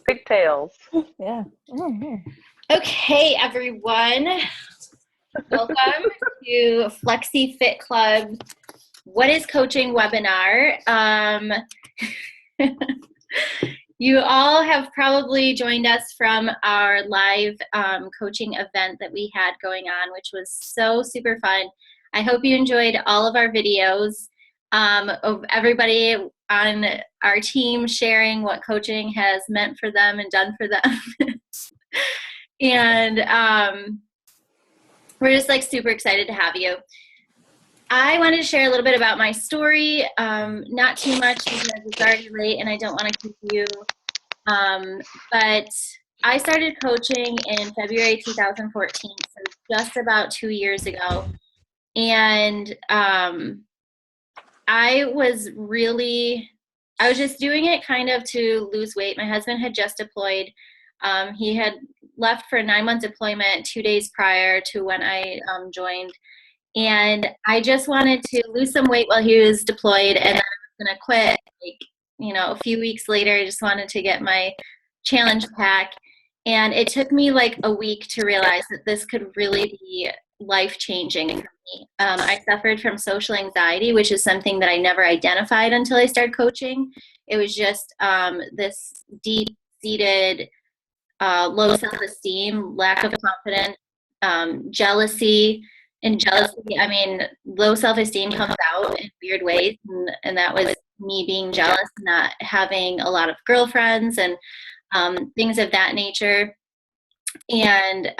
pigtails. Yeah. Oh. Okay, everyone. Welcome to flexyFITclub. What is coaching webinar? You all have probably joined us from our live coaching event that we had going on, which was so super fun. I hope you enjoyed all of our videos of everybody on our team sharing what coaching has meant for them and done for them. And we're just like super excited to have you. I wanted to share a little bit about my story, not too much because it's already late and I don't want to keep you, but I started coaching in February 2014, so just about 2 years ago, and I was just doing it kind of to lose weight. My husband had just deployed. He had left for a 9-month deployment 2 days prior to when I joined. And I just wanted to lose some weight while he was deployed, and then I was going to quit. A few weeks later, I just wanted to get my challenge pack. And it took me like a week to realize that this could really be life-changing for me. I suffered from social anxiety, which is something that I never identified until I started coaching. It was just this deep-seated low self-esteem, lack of confidence, jealousy. And jealousy, I mean, low self-esteem comes out in weird ways, and that was me being jealous, not having a lot of girlfriends and things of that nature. And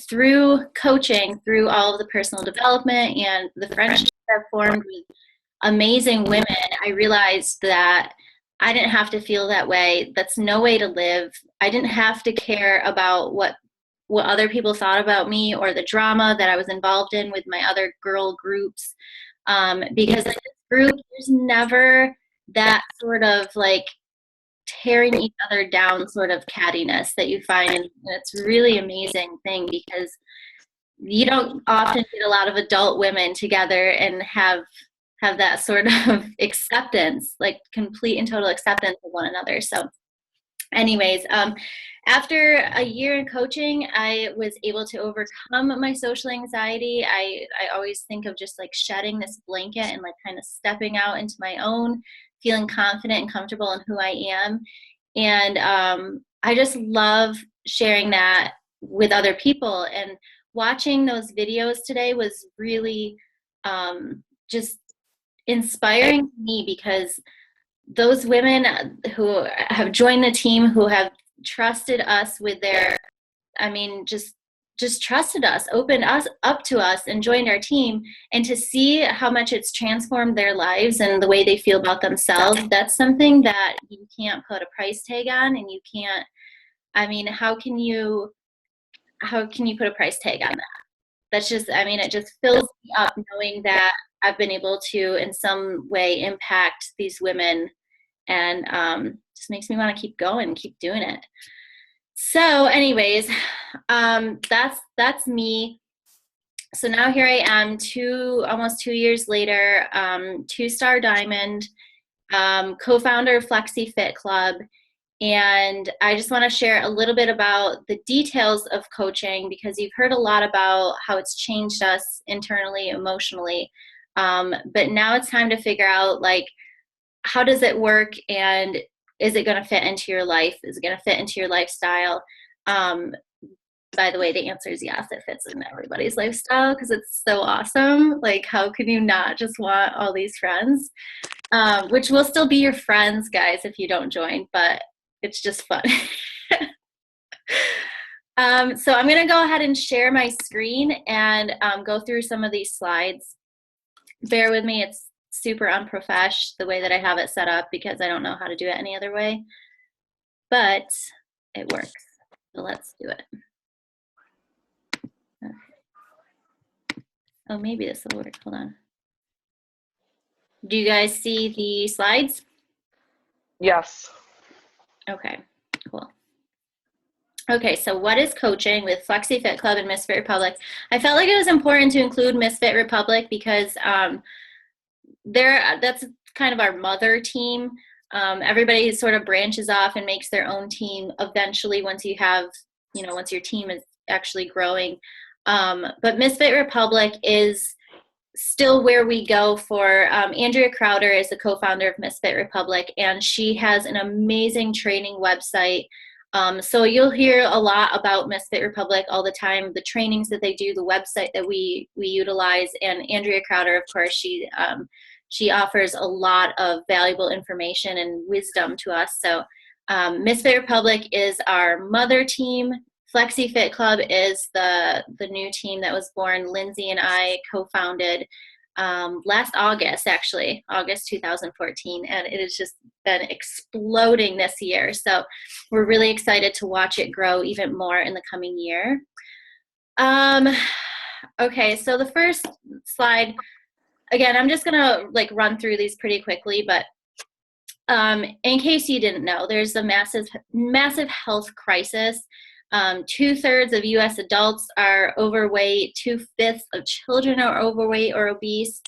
through coaching, through all of the personal development and the friendships I've formed with amazing women, I realized that I didn't have to feel that way. That's no way to live. I didn't have to care about what other people thought about me or the drama that I was involved in with my other girl groups. Because in this group, there's never that sort of like tearing each other down sort of cattiness that you find. And it's a really amazing thing because you don't often get a lot of adult women together and have that sort of acceptance, like complete and total acceptance of one another. So anyways, after a year in coaching, I was able to overcome my social anxiety. I always think of just like shedding this blanket and like kind of stepping out into my own, feeling confident and comfortable in who I am. And I just love sharing that with other people. And watching those videos today was really just inspiring to me because those women who have joined the team, who have trusted us with their, just trusted us, opened us up to us and joined our team, and to see how much it's transformed their lives and the way they feel about themselves, that's something that you can't put a price tag on, and you can't, how can you put a price tag on that? That's just, it just fills me up knowing that I've been able to in some way impact these women, and just makes me want to keep going, keep doing it. So anyways, that's me. So now here I am, almost 2 years later, 2-star diamond, co-founder of flexyFITclub. And I just want to share a little bit about the details of coaching because you've heard a lot about how it's changed us internally, emotionally. But now it's time to figure out, like, how does it work, and is it going to fit into your life? Is it going to fit into your lifestyle? By the way, the answer is yes, it fits in everybody's lifestyle because it's so awesome. Like, how can you not just want all these friends? Which will still be your friends, guys, if you don't join, but it's just fun. So I'm going to go ahead and share my screen and go through some of these slides. Bear with me, it's super unprofesh the way that I have it set up because I don't know how to do it any other way, but it works. So let's do it. Okay. Oh, maybe this will work. Hold on. Do you guys see the slides? Yes. Okay, cool. Okay, so what is coaching with flexyFITclub and Misfit Republic? I felt like it was important to include Misfit Republic because that's kind of our mother team. Everybody sort of branches off and makes their own team eventually once you have, once your team is actually growing. But Misfit Republic is still where we go for. Andrea Crowder is the co-founder of Misfit Republic, and she has an amazing training website. So you'll hear a lot about Misfit Republic all the time, the trainings that they do, the website that we utilize, and Andrea Crowder, of course, she offers a lot of valuable information and wisdom to us. So Misfit Republic is our mother team. flexyFITclub is the new team that was born. Lindsay and I co-founded last August, actually, August 2014, and it has just been exploding this year. So we're really excited to watch it grow even more in the coming year. Okay, so the first slide, again, I'm just gonna like run through these pretty quickly, but in case you didn't know, there's a massive health crisis. 2/3 of U.S. adults are overweight. 2/5 of children are overweight or obese.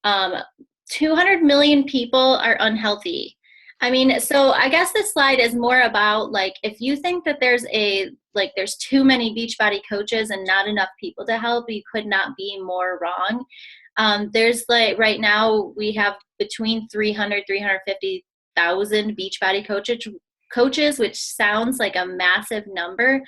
200 million people are unhealthy. I mean, so I guess this slide is more about like, if you think that there's too many Beachbody coaches and not enough people to help, you could not be more wrong. There's like, right now we have between 350,000 Beachbody coaches, which sounds like a massive number,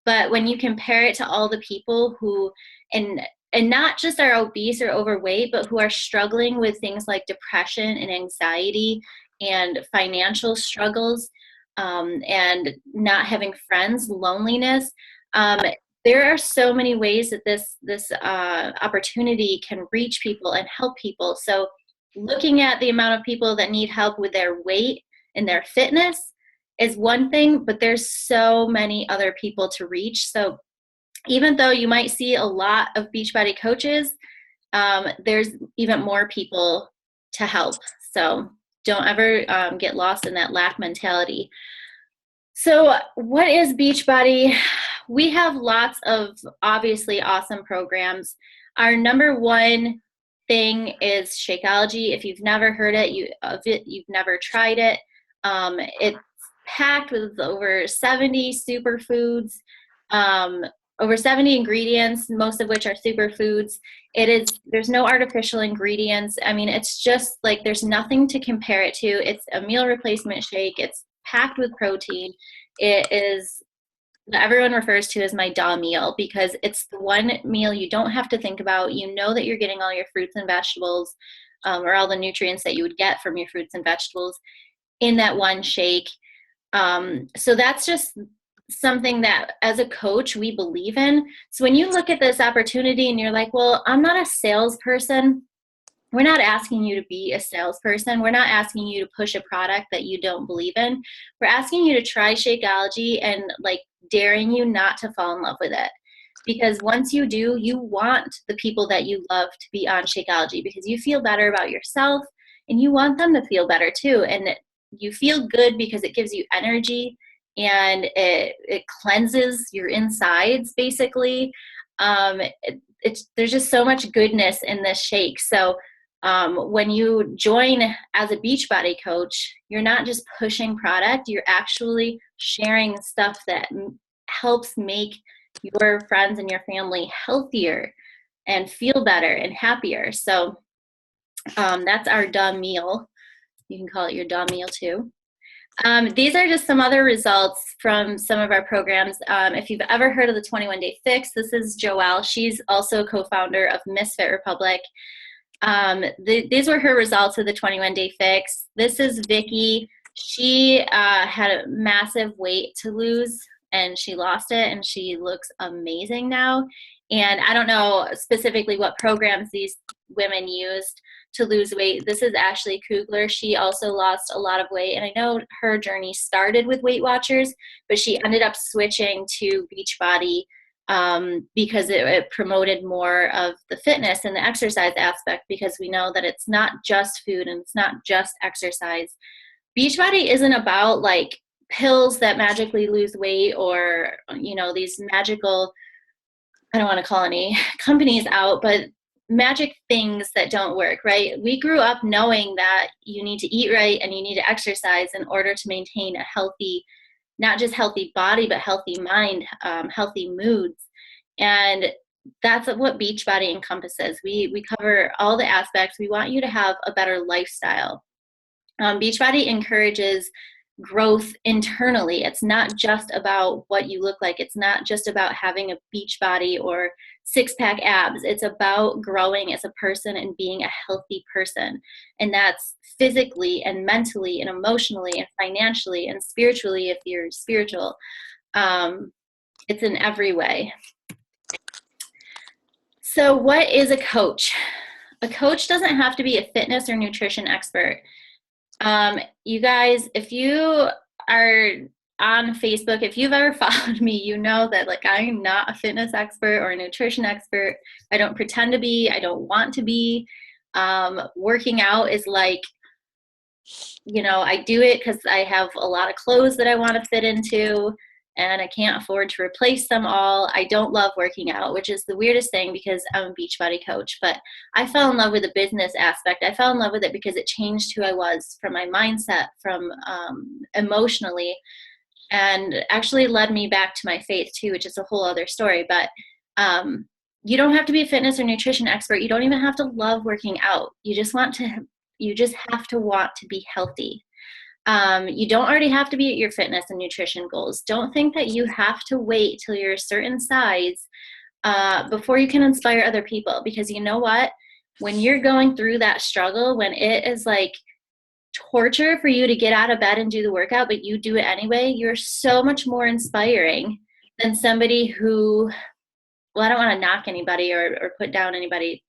but when you compare it to all the people who, and not just are obese or overweight, but who are struggling with things like depression and anxiety and financial struggles, and not having friends, loneliness, there are so many ways that this opportunity can reach people and help people. So looking at the amount of people that need help with their weight and their fitness is one thing, but there's so many other people to reach. So even though you might see a lot of Beachbody coaches, there's even more people to help. So don't ever get lost in that lack mentality. So what is Beachbody? We have lots of obviously awesome programs. Our number one thing is Shakeology. If you've never heard it, you've never tried it. It's packed with over 70 superfoods, over 70 ingredients, most of which are superfoods. There's no artificial ingredients. I mean, it's just like, there's nothing to compare it to. It's a meal replacement shake. It's packed with protein. It is, everyone refers to as my DAW meal, because it's the one meal you don't have to think about. You know that you're getting all your fruits and vegetables, or all the nutrients that you would get from your fruits and vegetables in that one shake. So that's just something that as a coach we believe in. So when you look at this opportunity and you're like, well, I'm not a salesperson, we're not asking you to be a salesperson. We're not asking you to push a product that you don't believe in. We're asking you to try Shakeology and like daring you not to fall in love with it. Because once you do, you want the people that you love to be on Shakeology, because you feel better about yourself and you want them to feel better too. And you feel good because it gives you energy and it cleanses your insides, basically. There's just so much goodness in this shake. So when you join as a Beachbody coach, you're not just pushing product, you're actually sharing stuff that helps make your friends and your family healthier and feel better and happier. So that's our DAW meal. You can call it your DAW meal too. These are just some other results from some of our programs. If you've ever heard of the 21-Day Fix, this is Joelle. She's also co-founder of Misfit Republic. These were her results of the 21-Day Fix. This is Vicky. She had a massive weight to lose, and she lost it, and she looks amazing now. And I don't know specifically what programs these women used to lose weight. This is Ashley Kugler. She also lost a lot of weight, and I know her journey started with Weight Watchers, but she ended up switching to Beachbody because it promoted more of the fitness and the exercise aspect, because we know that it's not just food and it's not just exercise. Beachbody isn't about like pills that magically lose weight, or these magical, I don't want to call any companies out, but magic things that don't work, right? We grew up knowing that you need to eat right and you need to exercise in order to maintain a healthy, not just healthy body, but healthy mind, healthy moods. And that's what Beachbody encompasses. We cover all the aspects. We want you to have a better lifestyle. Beachbody encourages growth internally. It's not just about what you look like. It's not just about having a beach body or six-pack abs. It's about growing as a person and being a healthy person. And that's physically and mentally and emotionally and financially and spiritually if you're spiritual. It's in every way. So what is a coach? A coach doesn't have to be a fitness or nutrition expert. You guys, if you are on Facebook, if you've ever followed me, you know that like I'm not a fitness expert or a nutrition expert. I don't pretend to be. I don't want to be. Working out is like, I do it because I have a lot of clothes that I want to fit into and I can't afford to replace them all. I don't love working out, which is the weirdest thing because I'm a Beachbody coach, but I fell in love with the business aspect. I fell in love with it because it changed who I was from my mindset, from emotionally, and actually led me back to my faith too, which is a whole other story. But you don't have to be a fitness or nutrition expert. You don't even have to love working out. You just have to want to be healthy. You don't already have to be at your fitness and nutrition goals. Don't think that you have to wait till you're a certain size before you can inspire other people. Because you know what? When you're going through that struggle, when it is like torture for you to get out of bed and do the workout, but you do it anyway, you're so much more inspiring than somebody who, well, I don't want to knock anybody or put down anybody,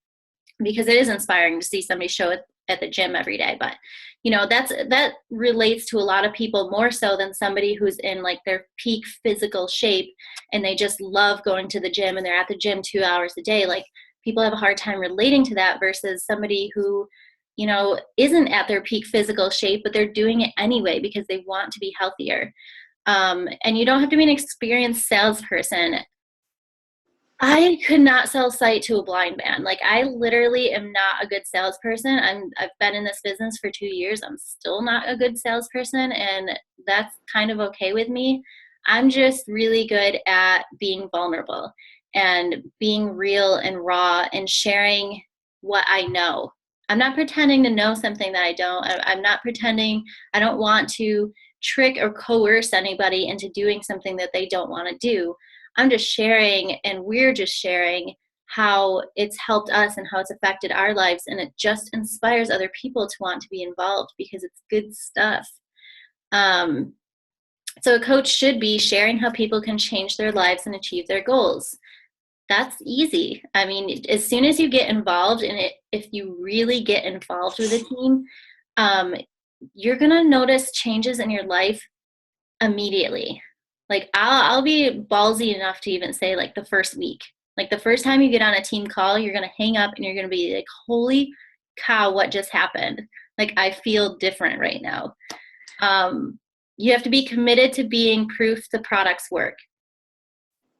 because it is inspiring to see somebody show it at the gym every day. But that relates to a lot of people more so than somebody who's in like their peak physical shape and they just love going to the gym and they're at the gym 2 hours a day. Like, people have a hard time relating to that versus somebody who isn't at their peak physical shape, but they're doing it anyway because they want to be healthier. And you don't have to be an experienced salesperson. I could not sell sight to a blind man. Like, I literally am not a good salesperson. I've been in this business for 2 years. I'm still not a good salesperson, and that's kind of okay with me. I'm just really good at being vulnerable and being real and raw and sharing what I know. I'm not pretending to know something that I don't. I'm not pretending. I don't want to trick or coerce anybody into doing something that they don't want to do. I'm just sharing, and we're just sharing how it's helped us and how it's affected our lives, and it just inspires other people to want to be involved because it's good stuff. So a coach should be sharing how people can change their lives and achieve their goals. That's easy. I mean, as soon as you get involved in it, if you really get involved with a team, you're going to notice changes in your life immediately. Like, I'll be ballsy enough to even say like the first week, like the first time you get on a team call, you're going to hang up and you're going to be like, holy cow, what just happened? Like, I feel different right now. You have to be committed to being proof the products work.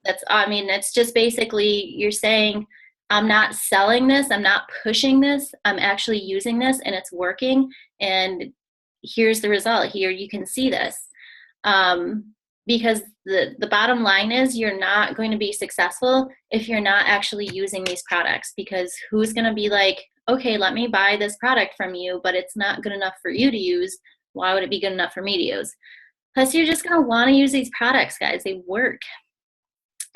It's just basically you're saying, I'm not selling this, I'm not pushing this, I'm actually using this and it's working. And here's the result. Here you can see this. Because the bottom line is you're not going to be successful if you're not actually using these products, because who's going to be like, okay, let me buy this product from you, but it's not good enough for you to use. Why would it be good enough for me to use? Plus, you're just going to want to use these products, guys. They work.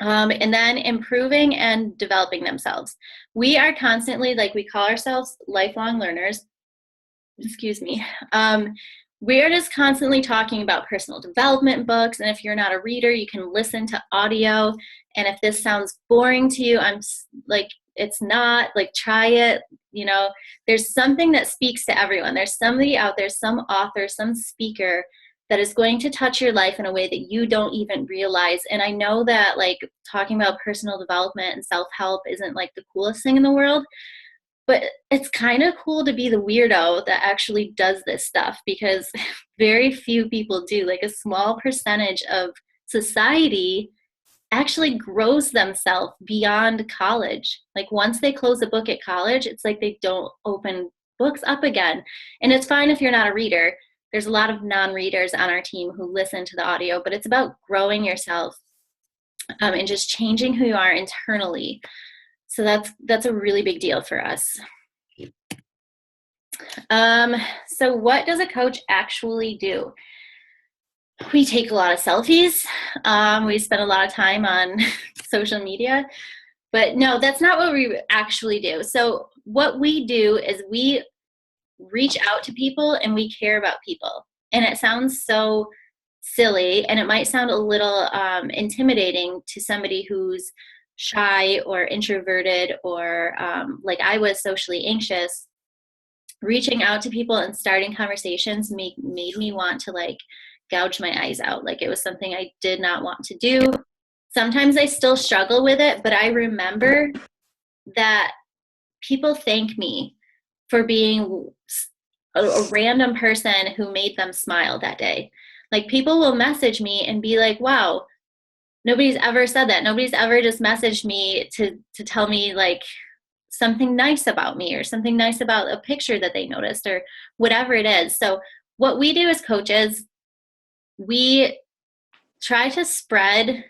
And then improving and developing themselves. We are constantly, like, we call ourselves lifelong learners. Excuse me. We're just constantly talking about personal development books. And if you're not a reader, you can listen to audio. And if this sounds boring to you, I'm like, it's not, like, try it. There's something that speaks to everyone. There's somebody out there, some author, some speaker that is going to touch your life in a way that you don't even realize. And I know that, like, talking about personal development and self-help isn't like the coolest thing in the world, but it's kind of cool to be the weirdo that actually does this stuff, because very few people do. Like, a small percentage of society actually grows themselves beyond college. Like once they close a book at college, it's like they don't open books up again. And it's fine if you're not a reader. There's a lot of non-readers on our team who listen to the audio, but it's about growing yourself and just changing who you are internally. So that's a really big deal for us. So what does a coach actually do? We take a lot of selfies. We spend a lot of time on social media, but no, that's not what we actually do. So what we do is we reach out to people and we care about people. And it sounds so silly, and it might sound a little intimidating to somebody who's shy or introverted or like I was socially anxious. Reaching out to people and starting conversations made me want to like gouge my eyes out. Like it was something I did not want to do. Sometimes I still struggle with it, but I remember that people thank me for being a random person who made them smile that day. Like people will message me and be like, wow, nobody's ever said that. Nobody's ever just messaged me to tell me like something nice about me or something nice about a picture that they noticed or whatever it is. So what we do as coaches, we try to spread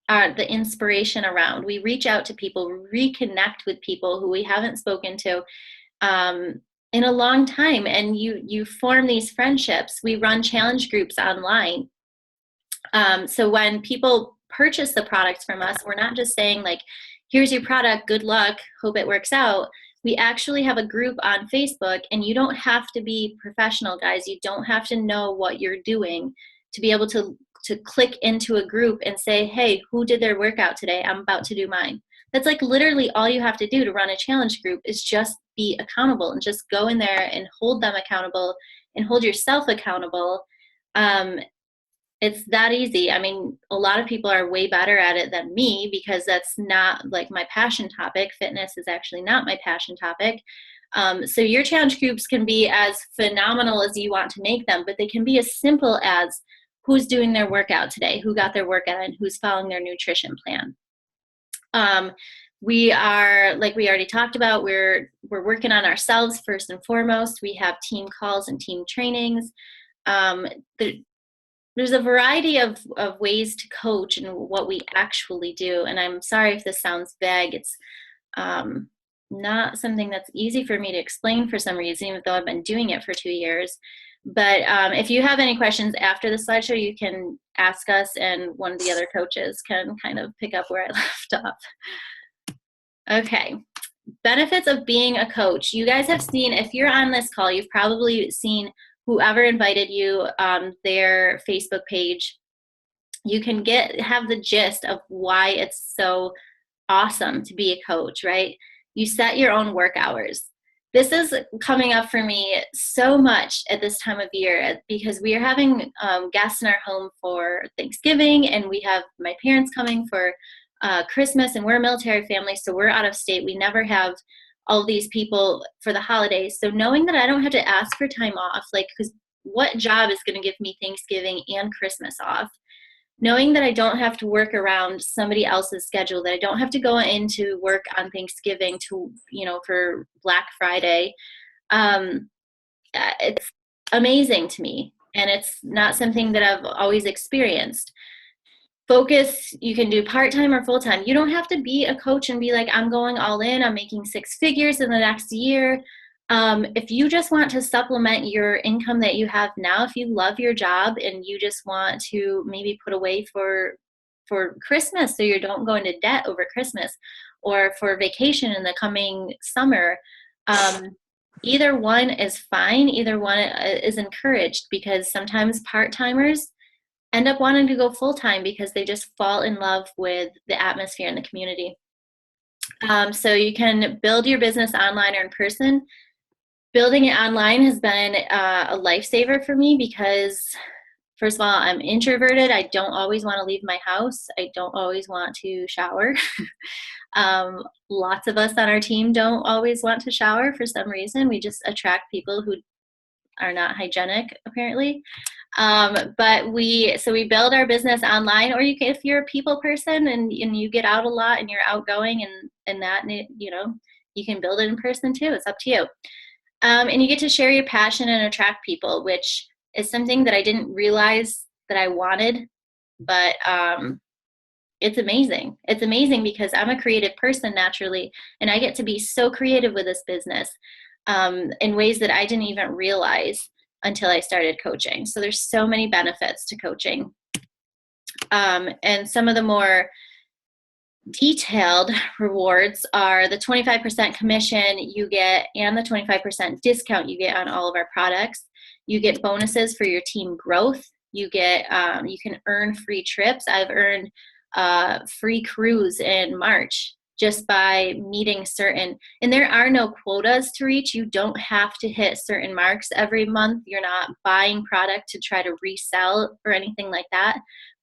the inspiration around. We reach out to people, reconnect with people who we haven't spoken to in a long time, and you form these friendships. We run challenge groups online. So when people purchase the products from us, we're not just saying like, here's your product, good luck, hope it works out. We actually have a group on Facebook, and you don't have to be professional, guys. You don't have to know what you're doing to be able to click into a group and say, hey, who did their workout today? I'm about to do mine. That's like literally all you have to do to run a challenge group is just be accountable and just go in there and hold them accountable and hold yourself accountable. It's that easy. I mean, a lot of people are way better at it than me because that's not like my passion topic. Fitness is actually not my passion topic. So your challenge groups can be as phenomenal as you want to make them, but they can be as simple as who's doing their workout today, who got their workout, and who's following their nutrition plan. We are, like we already talked about, we're working on ourselves first and foremost. We have team calls and team trainings. There's a variety of ways to coach and what we actually do. And I'm sorry if this sounds vague. It's not something that's easy for me to explain for some reason, even though I've been doing it for 2 years. But if you have any questions after the slideshow, you can ask us, and one of the other coaches can kind of pick up where I left off. Okay. Benefits of being a coach. You guys have seen, if you're on this call, you've probably seen whoever invited you their Facebook page. You can have the gist of why it's so awesome to be a coach, right? You set your own work hours. This is coming up for me so much at this time of year because we are having guests in our home for Thanksgiving, and we have my parents coming for Christmas, and we're a military family, so we're out of state. We never have all these people for the holidays. So knowing that I don't have to ask for time off, like, because what job is going to give me Thanksgiving and Christmas off? Knowing that I don't have to work around somebody else's schedule, that I don't have to go into work on Thanksgiving for Black Friday, it's amazing to me. And it's not something that I've always experienced. Focus, you can do part-time or full-time. You don't have to be a coach and be like, I'm going all in, I'm making 6 figures in the next year. If you just want to supplement your income that you have now, if you love your job and you just want to maybe put away for Christmas so you don't go into debt over Christmas, or for vacation in the coming summer, either one is fine. Either one is encouraged, because sometimes part-timers end up wanting to go full-time because they just fall in love with the atmosphere and the community. So you can build your business online or in person. Building it online has been a lifesaver for me because, first of all, I'm introverted. I don't always want to leave my house. I don't always want to shower. Lots of us on our team don't always want to shower for some reason. We just attract people who are not hygienic, apparently. But we build our business online, or you can, if you're a people person and you get out a lot and you're outgoing and that, you know, you can build it in person too. It's up to you. And you get to share your passion and attract people, which is something that I didn't realize that I wanted, but it's amazing. It's amazing because I'm a creative person naturally, and I get to be so creative with this business in ways that I didn't even realize until I started coaching. So there's so many benefits to coaching. And some of the more detailed rewards are the 25% commission you get and the 25% discount you get on all of our products. You get bonuses for your team growth. You get, you can earn free trips. I've earned free cruise in March just by meeting certain, and there are no quotas to reach. You don't have to hit certain marks every month. You're not buying product to try to resell or anything like that.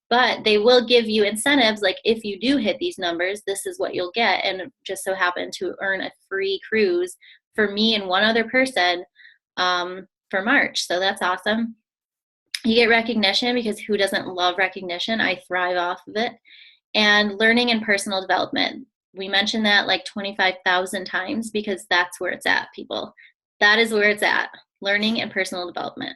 But they will give you incentives, like if you do hit these numbers, this is what you'll get. And it just so happened to earn a free cruise for me and one other person for March. So that's awesome. You get recognition, because who doesn't love recognition? I thrive off of it. And learning and personal development. We mentioned that like 25,000 times because that's where it's at, people. That is where it's at, learning and personal development.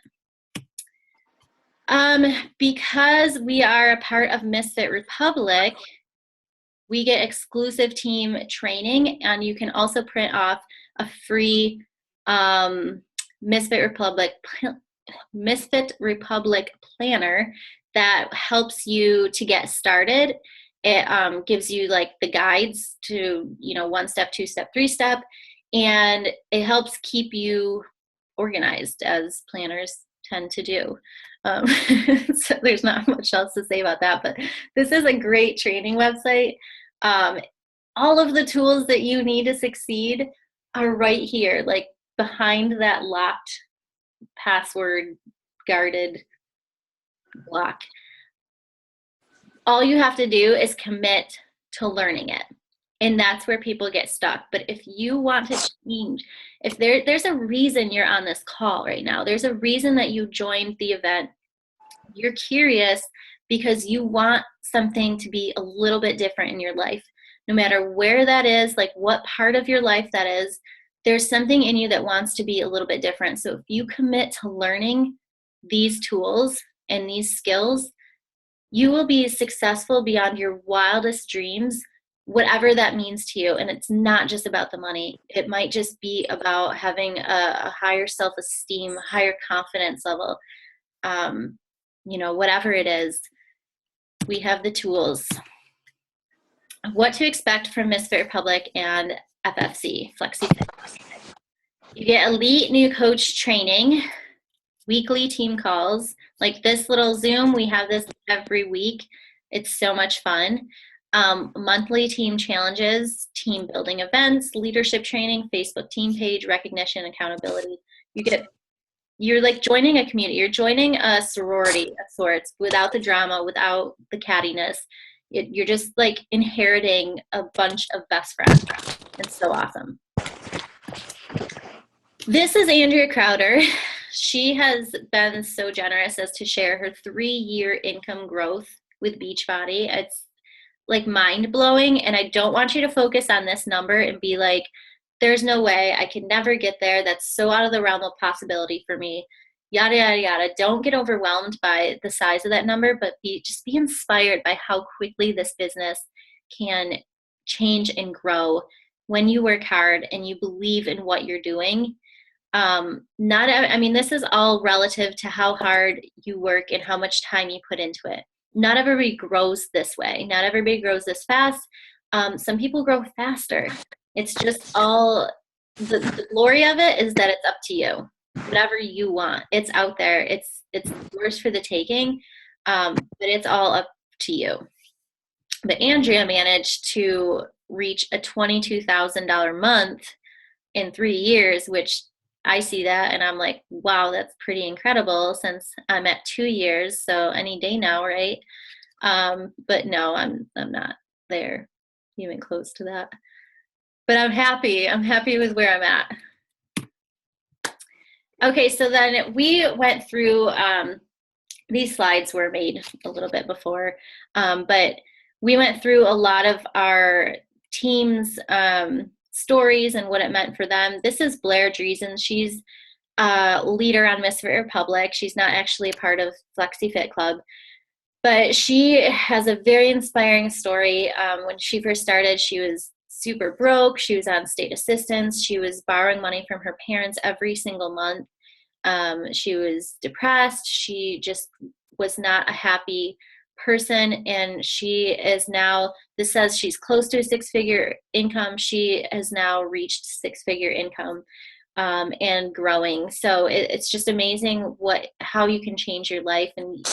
Because we are a part of Misfit Republic, we get exclusive team training, and you can also print off a free Misfit Republic planner that helps you to get started. It gives you like the guides to, you know, 1-step, 2-step, 3-step, and it helps keep you organized, as planners tend to do. So there's not much else to say about that, but this is a great training website. All of the tools that you need to succeed are right here, like behind that locked password guarded block. All you have to do is commit to learning it. And that's where people get stuck. But if you want to change, if there's a reason you're on this call right now, there's a reason that you joined the event. You're curious because you want something to be a little bit different in your life. No matter where that is, like what part of your life that is, there's something in you that wants to be a little bit different. So if you commit to learning these tools and these skills, you will be successful beyond your wildest dreams, whatever that means to you. And it's not just about the money. It might just be about having a higher self-esteem, higher confidence level. You know, whatever it is, we have the tools. What to expect from Misfit Republic and FFC, flexyFIT. You get elite new coach training, weekly team calls, like this little Zoom. We have this every week. It's so much fun. Monthly team challenges, team building events, leadership training, Facebook team page, recognition, accountability. You're like joining a community. You're joining a sorority of sorts, without the drama, without the cattiness. You're just like inheriting a bunch of best friends. It's so awesome. This is Andrea Crowder. She has been so generous as to share her 3-year income growth with Beachbody. It's like mind-blowing, and I don't want you to focus on this number and be like, there's no way, I can never get there. That's so out of the realm of possibility for me. Yada, yada, yada. Don't get overwhelmed by the size of that number, but just be inspired by how quickly this business can change and grow when you work hard and you believe in what you're doing. I mean, this is all relative to how hard you work and how much time you put into it. Not everybody grows this way. Not everybody grows this fast. Some people grow faster. It's just all, the glory of it is that it's up to you. Whatever you want, it's out there. It's yours for the taking, but it's all up to you. But Andrea managed to reach a $22,000 month in 3 years, which I see that and I'm like, wow, that's pretty incredible, since I'm at 2 years. So any day now, right? But no, I'm not there even close to that. But I'm happy. I'm happy with where I'm at. Okay, so then we went through these slides were made a little bit before, but we went through a lot of our team's stories and what it meant for them. This is Blair Dreesen. She's a leader on Misfit Republic. She's not actually a part of flexyFITclub, but she has a very inspiring story. When she first started, she was super broke. She was on state assistance. She was borrowing money from her parents every single month. She was depressed. She just was not a happy person. And she is now, this says she's close to a six-figure income. She has now reached six-figure income and growing. So it's just amazing how you can change your life. And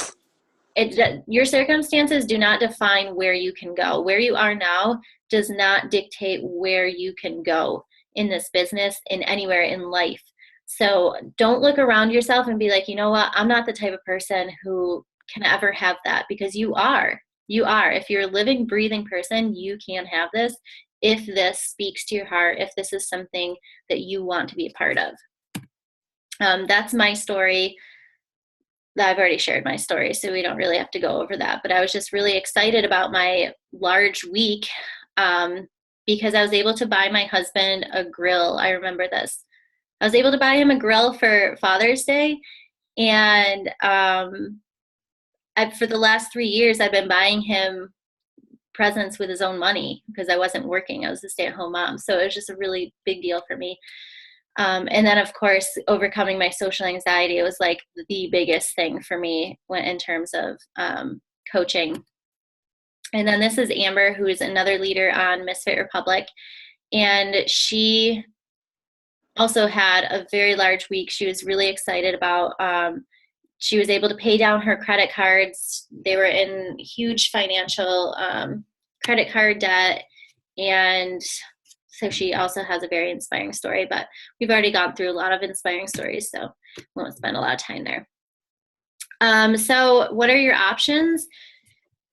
your circumstances do not define where you can go. Where you are now does not dictate where you can go in this business, in anywhere in life. So don't look around yourself and be like, you know what, I'm not the type of person who can ever have that, because you are. You are. If you're a living, breathing person, you can have this if this speaks to your heart, if this is something that you want to be a part of. That's my story. I've already shared my story, so we don't really have to go over that. But I was just really excited about my large week because I was able to buy my husband a grill. I remember this. I was able to buy him a grill for Father's Day. And for the last 3 years, I've been buying him presents with his own money because I wasn't working. I was a stay-at-home mom. So it was just a really big deal for me. And then, of course, overcoming my social anxiety, it was like the biggest thing for me in terms of coaching. And then this is Amber, who is another leader on Misfit Republic. And she also had a very large week. She was really excited about, she was able to pay down her credit cards. They were in huge financial credit card debt. And so she also has a very inspiring story, but we've already gone through a lot of inspiring stories, so we won't spend a lot of time there. So what are your options?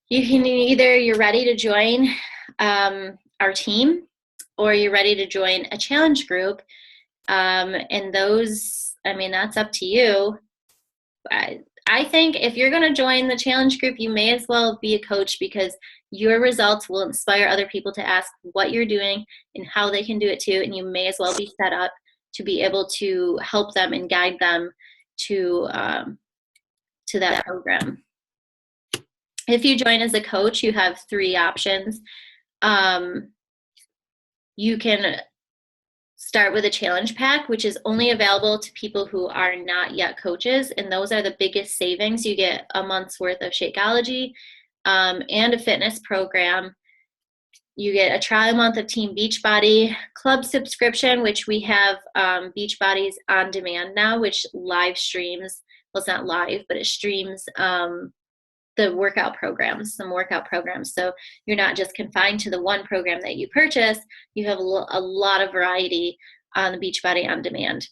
You can you're ready to join our team, or you're ready to join a challenge group. And those, I mean, that's up to you. I think if you're going to join the challenge group, you may as well be a coach, because your results will inspire other people to ask what you're doing and how they can do it too. And you may as well be set up to be able to help them and guide them to that program. If you join as a coach, you have 3 options. You can start with a challenge pack, which is only available to people who are not yet coaches. And those are the biggest savings. You get a month's worth of Shakeology and a fitness program. You get a trial month of Team Beachbody Club subscription, which we have Beachbody's on demand now, which live streams, well, it's not live, but it streams the workout programs, some workout programs. So you're not just confined to the one program that you purchase. You have a lot of variety on the Beachbody on demand.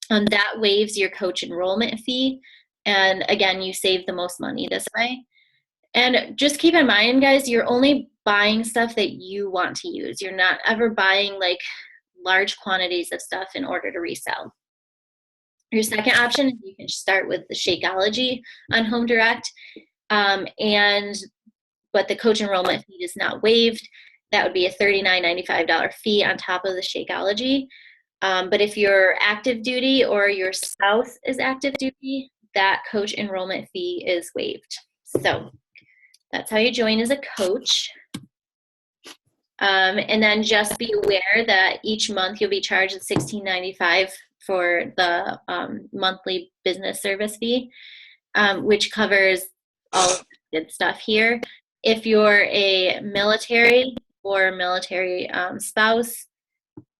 That waives your coach enrollment fee. And again, you save the most money this way. And just keep in mind, guys, you're only buying stuff that you want to use. You're not ever buying like large quantities of stuff in order to resell. Your second option is you can start with the Shakeology on Home Direct, but the coach enrollment fee is not waived. That would be a $39.95 fee on top of the Shakeology. But if you're active duty or your spouse is active duty, that coach enrollment fee is waived. So that's how you join as a coach. And then just be aware that each month you'll be charged $16.95 for the monthly business service fee, which covers all of the good stuff here. If you're a military or military spouse,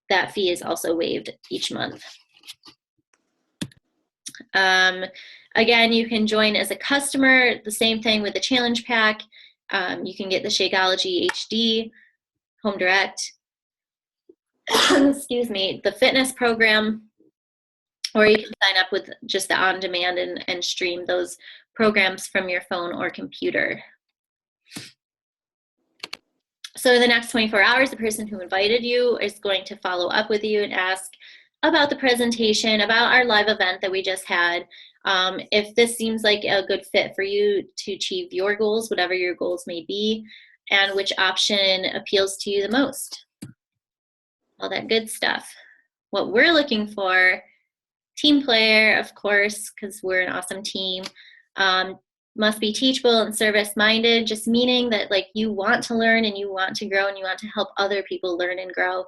that fee is also waived each month. Again, you can join as a customer, the same thing with the challenge pack. You can get the Shakeology HD, Home Direct, excuse me, the fitness program, or you can sign up with just the on-demand and stream those programs from your phone or computer. So the next 24 hours, the person who invited you is going to follow up with you and ask about the presentation, about our live event that we just had. If this seems like a good fit for you to achieve your goals, whatever your goals may be, and which option appeals to you the most. All that good stuff. What we're looking for, team player, of course, because we're an awesome team. Must be teachable and service-minded, just meaning that like you want to learn and you want to grow and you want to help other people learn and grow.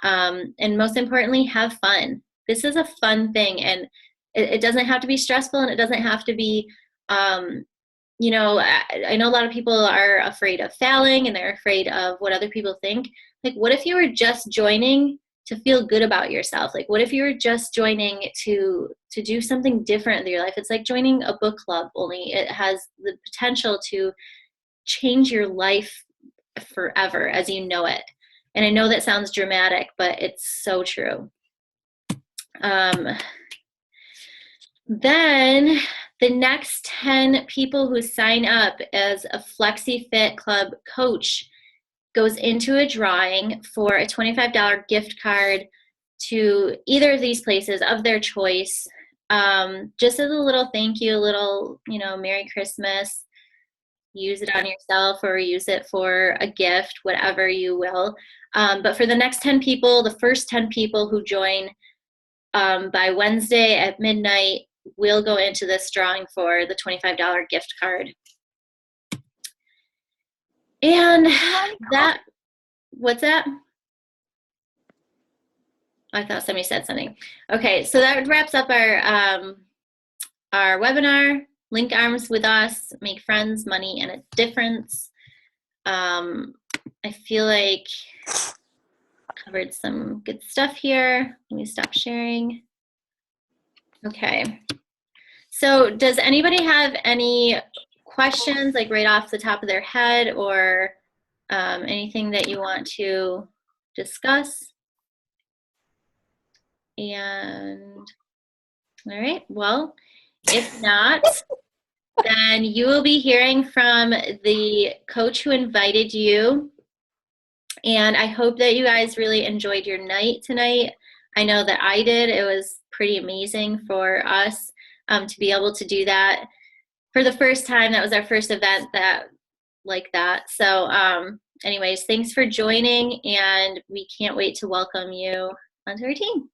And most importantly, have fun. This is a fun thing, and it doesn't have to be stressful, and it doesn't have to be, you know, I know a lot of people are afraid of failing and they're afraid of what other people think. Like, what if you were just joining to feel good about yourself? Like, what if you were just joining to do something different in your life? It's like joining a book club, only it has the potential to change your life forever as you know it. And I know that sounds dramatic, but it's so true. Then the next 10 people who sign up as a flexyFITclub coach goes into a drawing for a $25 gift card to either of these places of their choice, just as a little thank you, a little, you know, Merry Christmas. Use it on yourself or use it for a gift, whatever you will. But for the next 10 people, the first 10 people who join by Wednesday at midnight, we'll go into this drawing for the $25 gift card. And that, what's that? I thought somebody said something. Okay, so that wraps up our webinar. Link arms with us, make friends, money, and a difference. I feel like covered some good stuff here. Let me stop sharing. Okay. So does anybody have any questions, like right off the top of their head, or anything that you want to discuss? And all right, well, if not, then you will be hearing from the coach who invited you. And I hope that you guys really enjoyed your night tonight. I know that I did. It was pretty amazing for us to be able to do that for the first time. That was our first event like that. So anyways, thanks for joining, and we can't wait to welcome you onto our team.